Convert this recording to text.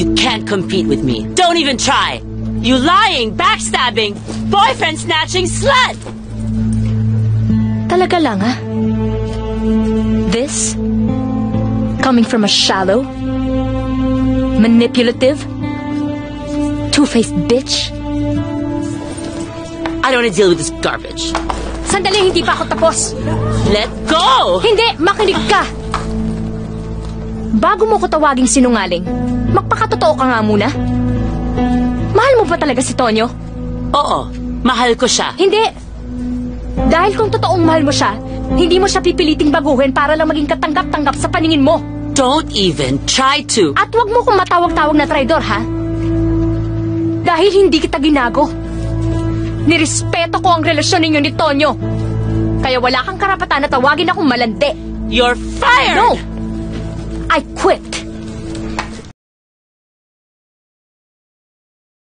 You can't compete with me. Don't even try. You lying, backstabbing, boyfriend-snatching slut! Talaga lang, ha? This? Coming from a shallow, manipulative, two-faced bitch? I don't want to deal with this garbage. Sandali, hindi pa ako tapos. Let go! Hindi, makinig ka! Bago mo ko tawaging sinungaling, magpakatotoo ka nga muna. Mahal mo ba talaga si Tonyo? Oo, mahal ko siya. Hindi. Dahil kung totoong mahal mo siya, hindi mo siya pipiliting baguhin para lang maging katanggap-tanggap sa paningin mo. Don't even try to. At wag mo kong matawag-tawag na traidor, ha? Dahil hindi kita ginago. Nirespeto ko ang relasyon ninyo ni Tonyo. Kaya wala kang karapatan na tawagin akong malandi. You're fired! No! I quit.